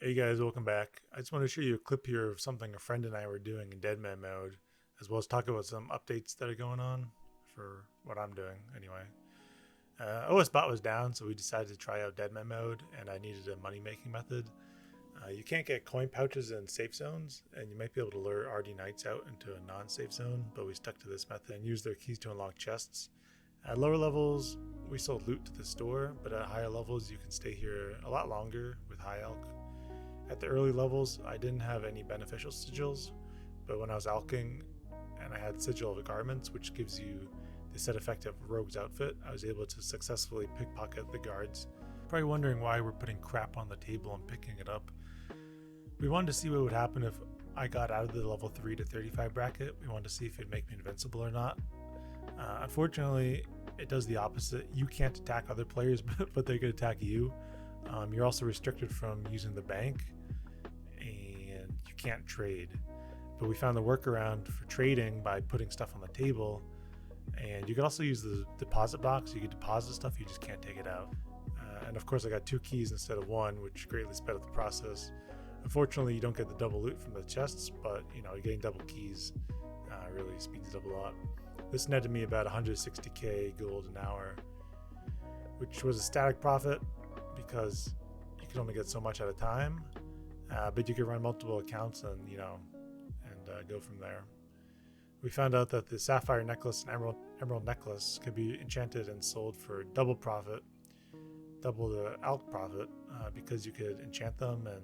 Hey guys, welcome back. I just want to show you a clip here of something a friend and I were doing in DMM mode, as well as talk about some updates that are going on for what I'm doing anyway. OSBot was down, so we decided to try out DMM mode, and I needed a money-making method. You can't get coin pouches in safe zones, and you might be able to lure RD Knights out into a non-safe zone, but we stuck to this method and used their keys to unlock chests. At lower levels, we sold loot to the store, but at higher levels, you can stay here a lot longer with high elk. At the early levels, I didn't have any beneficial sigils, but when I was alking and I had sigil of garments, which gives you the set effect of rogue's outfit, I was able to successfully pickpocket the guards. Probably wondering why we're putting crap on the table and picking it up. We wanted to see what would happen if I got out of the level 3 to 35 bracket. We wanted to see if it'd make me invincible or not. Unfortunately, it does the opposite. You can't attack other players, but they could attack you. You're also restricted from using the bank, and you can't trade. But we found the workaround for trading by putting stuff on the table, and you can also use the deposit box. You can deposit stuff, you just can't take it out. And of course, I got 2 keys instead of 1, which greatly sped up the process. Unfortunately, you don't get the double loot from the chests, but getting double keys really speeds it up a lot. This netted me about 160k gold an hour, which was a static profit because you can only get so much at a time, but you can run multiple accounts and go from there. We found out that the sapphire necklace and emerald necklace could be enchanted and sold for double profit, double the elk profit, because you could enchant them and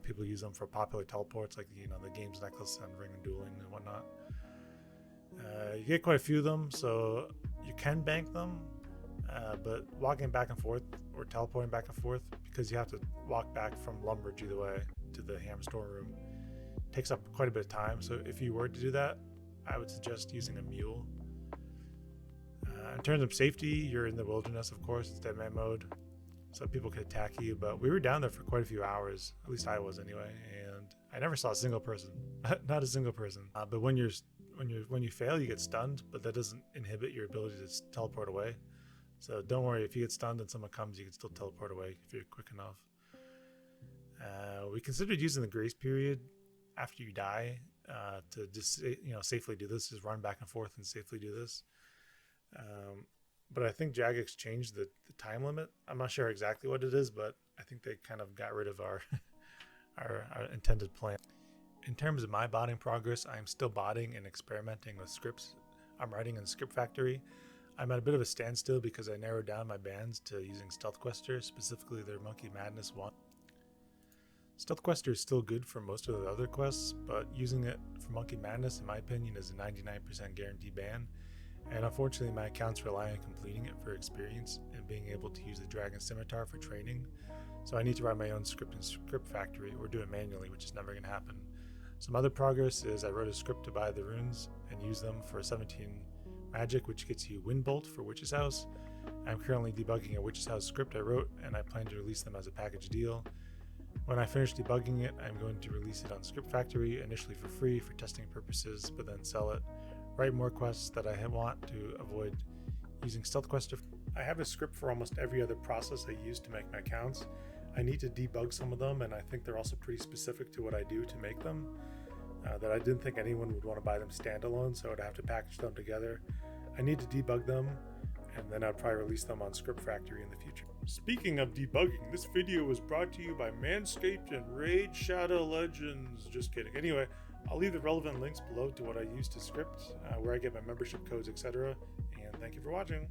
people use them for popular teleports like the game's necklace and ring and dueling and whatnot. You get quite a few of them, so you can bank them, but walking back and forth or teleporting back and forth, because you have to walk back from Lumbridge either way to the ham storeroom, takes up quite a bit of time. So if you were to do that, I would suggest using a mule. In terms of safety, you're in the wilderness, of course. It's deadman mode, so people could attack you, but we were down there for quite a few hours, at least I was anyway, and I never saw a single person. Not a single person. But when you fail, you get stunned, but that doesn't inhibit your ability to teleport away. So don't worry, if you get stunned and someone comes, you can still teleport away if you're quick enough. We considered using the grace period after you die to just safely do this, just run back and forth and safely do this. But I think Jagex changed the time limit. I'm not sure exactly what it is, but I think they kind of got rid of our intended plan. In terms of my botting progress, I'm still botting and experimenting with scripts I'm writing in Script Factory. I'm at a bit of a standstill because I narrowed down my bans to using Stealth Quester, specifically their Monkey Madness 1. Stealth Quester is still good for most of the other quests, but using it for Monkey Madness, in my opinion, is a 99% guaranteed ban. And unfortunately, my accounts rely on completing it for experience and being able to use the Dragon Scimitar for training. So I need to write my own script in Script Factory or do it manually, which is never going to happen. Some other progress is I wrote a script to buy the runes and use them for 17 magic, which gets you Windbolt for Witch's House. I'm currently debugging a Witch's House script I wrote, and I plan to release them as a package deal. When I finish debugging it, I'm going to release it on Script Factory, initially for free for testing purposes, but then sell it. Write more quests that I want to avoid using Stealth Quester. I have a script for almost every other process I use to make my accounts. I need to debug some of them, and I think they're also pretty specific to what I do to make them, that I didn't think anyone would want to buy them standalone, so I'd have to package them together. I need to debug them, and then I'll probably release them on Script Factory in the future. Speaking of debugging, this video was brought to you by Manscaped and Raid Shadow Legends. Just kidding. Anyway, I'll leave the relevant links below to what I use to script, where I get my membership codes, etc. And thank you for watching.